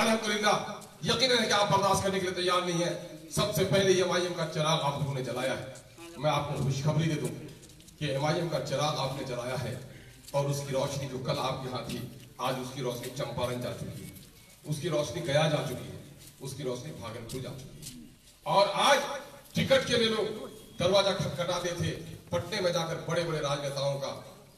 अल्हम्दुलिल्लाह, यकीन है कि आप बर्दाश्त करने के लिए तैयार नहीं है। सबसे पहले एमआईएम का चिराग आप लोगों ने जलाया है। मैं आपको खुशखबरी दे दूं कि एमआईएम का चिराग आपने जलाया है और उसकी रोशनी जो कल आपके यहाँ थी, आज उसकी रोशनी चंपारण जा चुकी है, उसकी रोशनी गया जा चुकी है, उसकी रोशनी भागलपुर जा चुकी है। और आज टिकट के लिए लोग दरवाजा खटखटाते थे। पटने में जाकर बड़े बड़े राजनेताओं का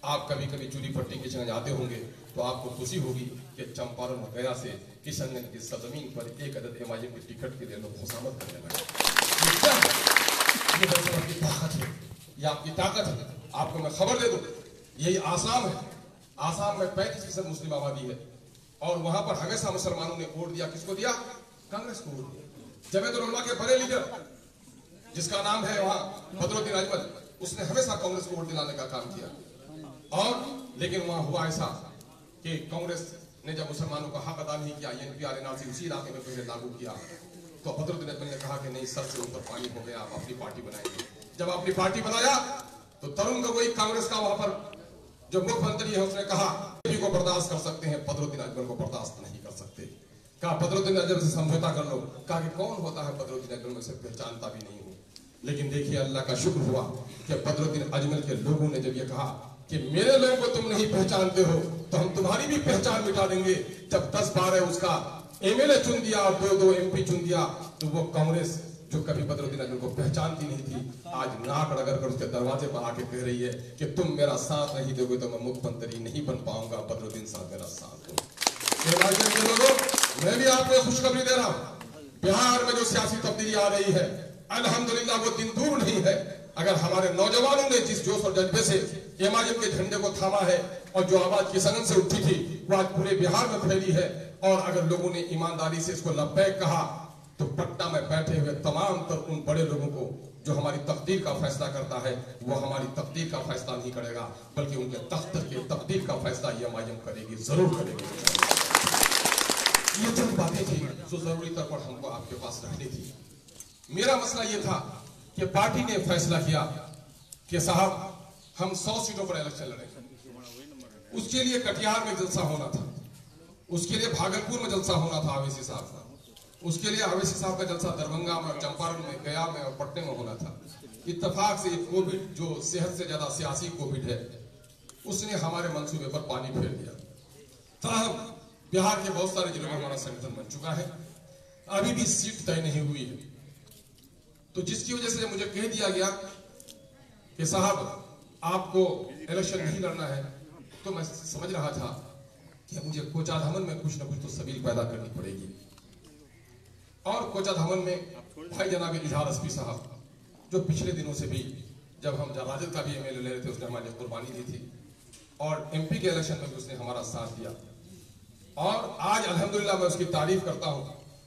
आप कभी कभी चूरी पट्टी के संग जाते होंगे तो आपको खुशी होगी कि चंपारण और गया से किशनगंज की सरजमीन पर एक अदद एमआईएम के टिकट के लिए लोग खुशामद करने लगे। ये आपकी ताकत है, ये आपकी ताकत है। आपको मैं खबर दे दूं, यही आसाम है। आसाम में 35% मुस्लिम आबादी है और वहां पर हमेशा मुसलमानों ने वोट दिया। किसको दिया? कांग्रेस को वोट दिया। जमीयतुल उलमा के बड़े लीडर जिसका नाम है वहां बदरुद्दीन अजमल, उसने हमेशा कांग्रेस को वोट दिलाने का काम किया। और लेकिन वहां हुआ ऐसा कि कांग्रेस ने जब मुसलमानों का हक अदा नहीं किया, एनपीआर एनआरसी उसी इलाके में पहले लागू किया, तो बदरुद्दीन अजमल ने कहा कि नहीं, सर से ऊपर पानी हो गया, आप अपनी पार्टी बनाएंगे। जब अपनी पार्टी बनाया तो तरुण गोगोई कांग्रेस का वहां पर जो मुख्यमंत्री है उसने कहा को बर्दाश्त कर सकते हैं, बदरुद्दीन अजमल को बर्दाश्त नहीं कर सकते। कहा बदरुद्दीन अजमल से समझौता कर लो। कहा कि कौन होता है बदरुद्दीन अजमल, में से पहचानता भी नहीं हूं। लेकिन देखिए अल्लाह का शुक्र हुआ कि बदरुद्दीन अजमल के लोगों ने जब ये कहा कि मेरे लोगों को तुम नहीं पहचानते हो तो हम तुम्हारी भी पहचान मिटा देंगे। जब 10-12 उसका एमएलए चुन दिया और 2-2 एमपी चुन दिया, तो वो कांग्रेस जो कभी बदरुद्दीन अजमल को पहचानती नहीं थी, आज नाक रगड़ कर उसके दरवाजे पर आके कह रही है कि तुम मेरा साथ नहीं दोगे तो मैं मुख्यमंत्री नहीं बन पाऊंगा। बदरुद्दीन साहब मेरा साथ दो। लोगों, मैं भी आपको खुशखबरी दे रहा हूं, बिहार में जो सियासी तब्दीली आ रही है, अल्हम्दुलिल्लाह वो दिन दूर नहीं है। अगर हमारे नौजवानों ने जिस जोश और जज्बे से एमआईएम के झंडे को थामा है और जो आवाज किशनगंज से उठी थी वो आज पूरे बिहार में फैली है, और अगर लोगों ने ईमानदारी से इसको लब्बैक कहा, तो पटना में बैठे हुए तमाम तर उन बड़े लोगों को जो हमारी तकदीर का फैसला करता है, वो हमारी तकदीर का फैसला नहीं करेगा, बल्कि उनके दफ्तर के तकदीर का फैसला एमआईएम करेगी, जरूर करेगी। ये चंद बातें थी जो जरूरी तौर पर हमको आपके पास रखनी थी। मेरा मसला ये था कि पार्टी ने फैसला किया कि साहब हम 100 सीटों पर इलेक्शन लड़ेंगे। उसके लिए कटिहार में जलसा होना था, उसके लिए भागलपुर में जलसा होना था अवैसी साहब का, उसके लिए अवैसी साहब का जलसा दरभंगा में, चंपारण में, गया में और पटने में होना था। इत्तेफाक से कोविड जो सेहत से ज्यादा सियासी कोविड है, उसने हमारे मंसूबे पर पानी फेर दिया। ताहम बिहार के बहुत सारे जिलों में हमारा संगठन बन चुका है, अभी भी सीट तय नहीं हुई है। तो जिसकी वजह से मुझे कह दिया गया कि साहब आपको इलेक्शन नहीं लड़ना है, तो मैं समझ रहा था कि मुझे कोचाधामन में कुछ ना कुछ तो सबील पैदा करनी पड़ेगी। और कोचाधामन में भाई जनाब इजहार एसपी साहब, जो पिछले दिनों से भी जब हम राजद का भी एमएलए ले रहे थे, उसने हमारे लिए कुर्बानी दी थी, और एमपी के इलेक्शन में भी उसने हमारा साथ दिया। और आज अल्हम्दुलिल्लाह मैं उसकी तारीफ करता हूं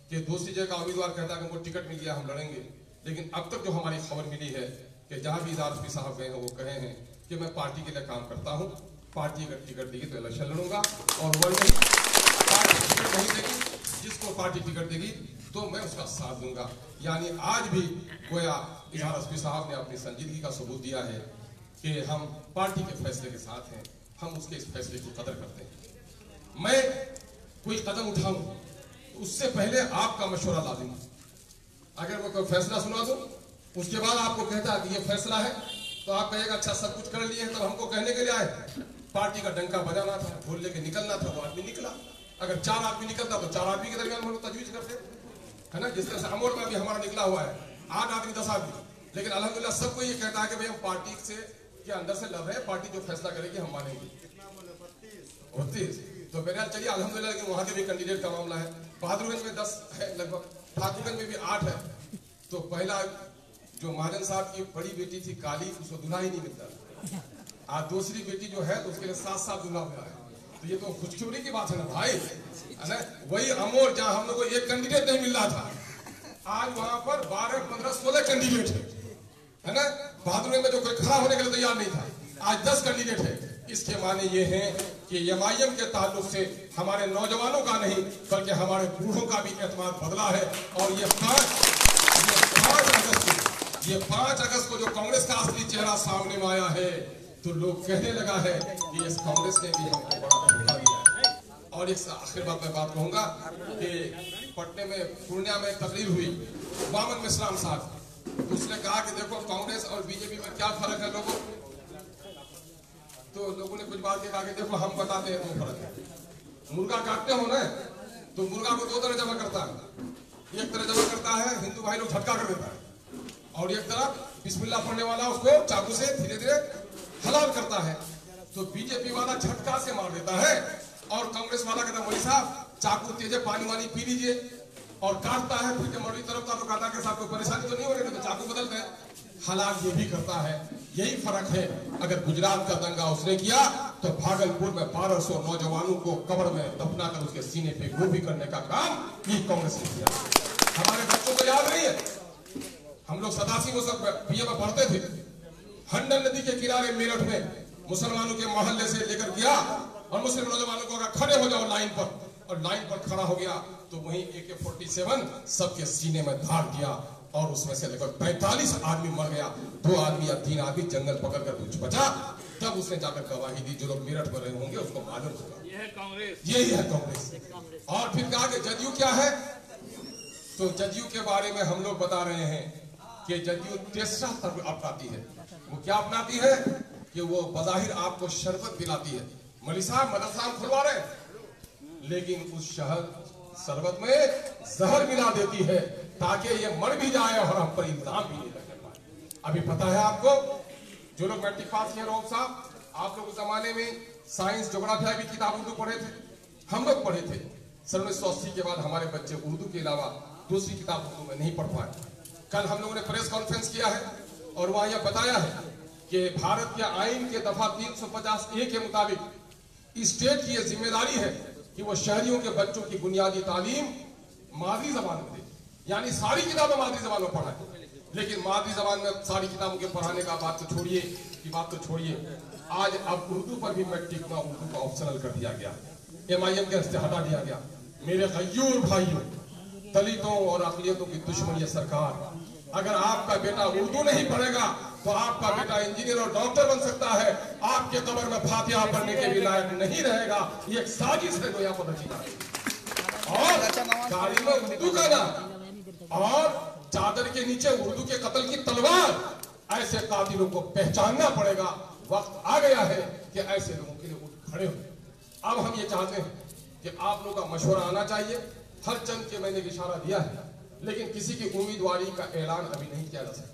कि दूसरी जगह का उम्मीदवार कहता है कि हमको टिकट मिल गया, हम लड़ेंगे, लेकिन अब तक जो हमारी खबर मिली है कि जहां भी इजहार एसपी साहब गए हैं वो कहे हैं कि मैं पार्टी के लिए काम करता हूं, पार्टी अगर टिकट देगी तो इलेक्शन लड़ूंगा, और वही पार्टी टिकट नहीं देगी, जिसको पार्टी टिकट देगी तो मैं उसका साथ दूंगा। यानी आज भी गोया इजहार एसपी साहब ने अपनी संजीदगी का सबूत दिया है कि हम पार्टी के फैसले के साथ हैं, हम उसके इस फैसले की कदर करते हैं। मैं कोई कदम उठाऊं उससे पहले आपका मशवरा लाजिम है। अगर मैं कोई फैसला सुना दूं, उसके बाद आपको कहता है कि ये फैसला है, तो आप कहेगा अच्छा सब कुछ कर लिए हैं, तब हमको कहने के लिए आए। पार्टी का डंका बजाना था, ढोल लेके निकलना था, वो आदमी निकला। अगर 4 आदमी निकलता तो 4 आदमी के दरमियान हम लोग तजवीज करते, है ना। जिस तरह से अमोर में भी हमारा निकला हुआ है 8 आदमी 10 आदमी, लेकिन अल्हम्दुलिल्लाह सबको ये कहता है कि भाई हम पार्टी से के अंदर से लड़ रहे हैं, पार्टी जो फैसला करेगी हम मानेंगे। 32 तो मेरे चलिए अल्हम्दुलिल्लाह, लेकिन वहां के भी कैंडिडेट का मामला है। बहादुरगंज में 10 है लगभग, ठाकुरगंज में भी 8 है। तो पहला जो महाजन साहब की बड़ी बेटी थी काली, उसको दूल्हा ही नहीं मिलता। आज दूसरी बेटी जो है तो उसके लिए 7 दूल्हा हुआ है। तो ये तो खुशखबरी की बात है ना भाई, है ना। वही अमोर जहां हम लोग को एक कैंडिडेट नहीं मिल रहा था, आज वहां पर 12, 15, 16 कैंडिडेट है ना। बहादुरगंज में जो कोई खड़ा होने के लिए तैयार नहीं था, आज 10 कैंडिडेट है। इसके माने ये हैं कि एमआईएम के ताल्लुक से हमारे नौजवानों का नहीं बल्कि हमारे बूढ़ों का भी एतमाद बदला है। और ये 5 अगस्त को जो कांग्रेस का असली चेहरा सामने में आया है, तो लोग कहने लगा है कि इस कांग्रेस ने भी हमको बड़ा धोखा दिया है। और एक आखिर बात मैं बात कहूंगा कि पटने में पूर्णिया में एक तकरीर हुई वामन मिश्राम साहब, तो उसने कहा कि देखो कांग्रेस और बीजेपी में क्या फर्क है लोगों, तो लोगों ने कुछ बात कहा कि देखो हम बताते हैं दो फर्क है। मुर्गा काटते हो ना तो मुर्गा को दो तरह जमा करता है, एक तरह जमा करता है हिंदू भाई लोग झटका कर देता है, और एक तरफ बिस्मिल्लाह पढ़ने वाला उसको चाकू से धीरे धीरे हलाल करता है। तो बीजेपी वाला झटका से मार देता है और कांग्रेस वाला कहता है मौलवी साहब चाकू तेजे पानी वानी पी लीजिए, और काटता है फिर मौलवी तरफ का तो कहता है कि साहब कोई परेशानी तो नहीं हो रही, तो चाकू बदलते हैं। हलाल ये भी करता है, यही फर्क है। अगर गुजरात का दंगा उसने किया तो भागलपुर में 1200 नौजवानों को कब्र में दफना कर उसके सीने पे गोभी करने का काम ये कांग्रेस ने किया। हमारे बच्चों को याद नहीं है, हम लोग 87 में बीए में पढ़ते थे, हंडन नदी के किनारे मेरठ में मुसलमानों के मोहल्ले से लेकर गया और मुस्लिम नौजवानों को अगर खड़े हो जाओ लाइन पर, और लाइन पर खड़ा हो गया तो वहीं AK-47 सबके सीने में धार दिया और उसमें से लगभग 45 आदमी मर गया, 2 आदमी या 3 आदमी जंगल पकड़कर कुछ बचा। तब उसने जाकर गवाही दी, जो लोग मेरठ में रहे होंगे उसको मालूम होगा, यही है कांग्रेस। और फिर कहा कि जदयू क्या है, तो जदयू के बारे में हम लोग बता रहे हैं कि जदयू तीसरा तर्क अपनाती है। वो क्या अपनाती है कि वो बज़ाहिर आपको शरबत पिलाती है, मौलवी साहब मदरसा खुलवा रहे हैं, लेकिन उस शरबत में जहर मिला देती है ताकि ये मर भी जाए और हम पर इल्जाम भी नहीं लगे पाए। अभी पता है आपको, जो लोग मैट्रिक पास किए रहो साहब, आप लोग उस जमाने में साइंस ज्योग्राफिया की किताब उर्दू पढ़े थे, हम लोग पढ़े थे। 1980 के बाद हमारे बच्चे उर्दू के अलावा दूसरी किताब उर्दू में नहीं पढ़ पाए। कल हम लोगों ने प्रेस कॉन्फ्रेंस किया है और वहां यह बताया है कि भारत के आईन के दफा 350A के मुताबिक स्टेट की यह जिम्मेदारी है कि वो शहरियों के बच्चों की बुनियादी तालीम मादरी जबान में दे, यानी सारी किताबें मादरी जबान में पढ़ाए। लेकिन मादरी जबान में सारी किताबों के पढ़ाने का बात तो छोड़िए, आज अब उर्दू पर भी मैट्रिक में उर्दू को ऑप्शनल कर दिया गया, MIM के हस्ते हटा दिया गया। मेरे गयूर भाइयों, दलितों और अक़लियतों की दुश्मन ये सरकार, अगर आपका बेटा उर्दू नहीं पढ़ेगा तो आपका बेटा इंजीनियर और डॉक्टर बन सकता है, आपके कब्र में फातिहा पढ़ने के भी लायक नहीं रहेगा। ये एक साजिश है जो यहाँ पर रची जाती है। और गाड़ी में उर्दू का नाम और चादर के नीचे उर्दू के कत्ल की तलवार, ऐसे कातिलों को पहचानना पड़ेगा। वक्त आ गया है कि ऐसे लोगों के लिए उठ खड़े हो। अब हम ये चाहते हैं कि आप लोगों का मशवरा आना चाहिए। हर चंद के मैंने इशारा दिया है, लेकिन किसी की उम्मीदवारी का ऐलान अभी नहीं किया जा सकता।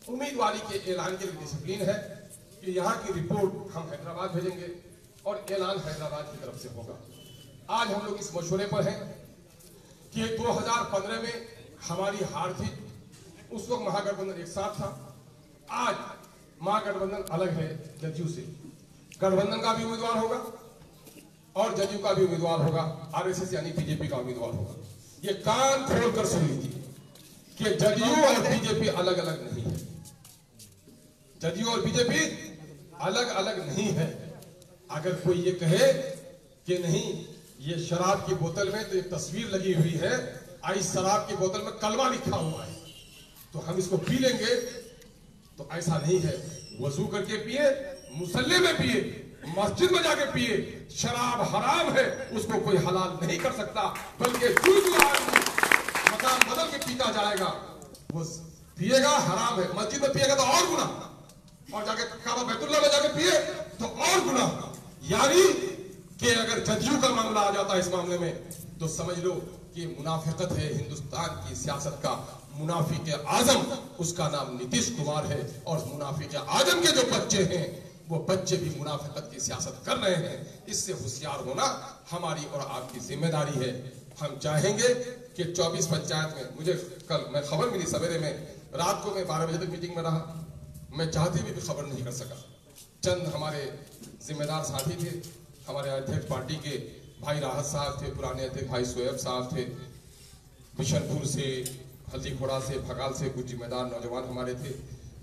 उम्मीदवारी के ऐलान के लिए डिसिप्लिन है कि यहाँ की रिपोर्ट हम हैदराबाद भेजेंगे और ऐलान हैदराबाद की तरफ से होगा। आज हम लोग इस मशवरे पर हैं कि 2015 में हमारी हार थी, उस वक्त महागठबंधन एक साथ था। आज महागठबंधन अलग है जदयू से, गठबंधन का भी उम्मीदवार होगा और जदयू का भी उम्मीदवार होगा, RSS यानी बीजेपी का उम्मीदवार होगा। ये कान खोलकर सुन लीजिए कि जदयू और बीजेपी अलग अलग नहीं है, जदयू और बीजेपी अलग अलग नहीं है। अगर कोई ये कहे कि नहीं ये शराब की बोतल में तो एक तस्वीर लगी हुई है, इस शराब की बोतल में कलमा लिखा हुआ है तो हम इसको पी लेंगे, तो ऐसा नहीं है। वजू करके पिए, मुसल्ले में पिए, मस्जिद में जाके पिए, शराब हराम है, उसको कोई हलाल नहीं कर सकता। बल्कि जो आदमी मकान बदल के पीता जाएगा वो पिएगा, हराम है। मस्जिद में पिएगा तो और गुनाह, और जाके काबा बैतुल्लाह में जाके पिए तो और गुनाह। यानी कि अगर जदयू का मामला आ जाता है इस मामले में तो समझ लो कि मुनाफिकत है। हिंदुस्तान की सियासत का मुनाफिक आजम, उसका नाम नीतीश कुमार है, और मुनाफिक आजम के जो बच्चे हैं वो बच्चे भी मुनाफिकत की सियासत कर रहे हैं। इससे होशियार होना हमारी और आपकी जिम्मेदारी है। हम चाहेंगे कि 24 पंचायत में, मुझे कल मैं खबर मिली सवेरे में, रात को मैं 12 बजे तक मीटिंग में रहा, मैं चाहते भी खबर नहीं कर सका। चंद हमारे जिम्मेदार साथी थे, हमारे अध्यक्ष पार्टी के भाई राहत साहब थे, पुराने अध्यक्ष भाई शोएब साहब थे, बिशनपुर से, हल्दी घोड़ा से, भगाल से कुछ जिम्मेदार नौजवान हमारे थे,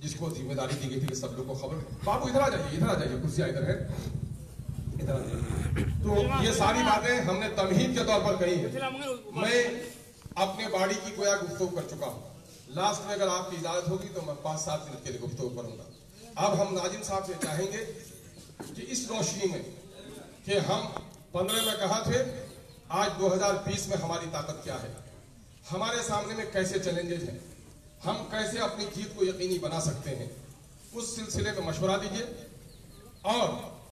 जिसको जिम्मेदारी दी गई थी कि सब लोग को खबर। बाबू इधर आ जाइए, कुर्सियां इधर है, इधर आ जाइए। तो ये सारी बातें हमने तमहीद के तौर पर कही है। मैं अपने बाड़ी की गोया गुफ्तगू कर चुका हूँ। लास्ट में अगर आपकी इजाजत होगी तो मैं 5-7 मिनट के लिए गुफ्तगू करूंगा। अब हम नाजिम साहब से चाहेंगे कि इस रोशनी में कि हम 15 में कहा थे, आज 2020 में हमारी ताकत क्या है, हमारे सामने में कैसे चैलेंजेस हैं, हम कैसे अपनी जीत को यकीनी बना सकते हैं, उस सिलसिले में मशवरा दीजिए। और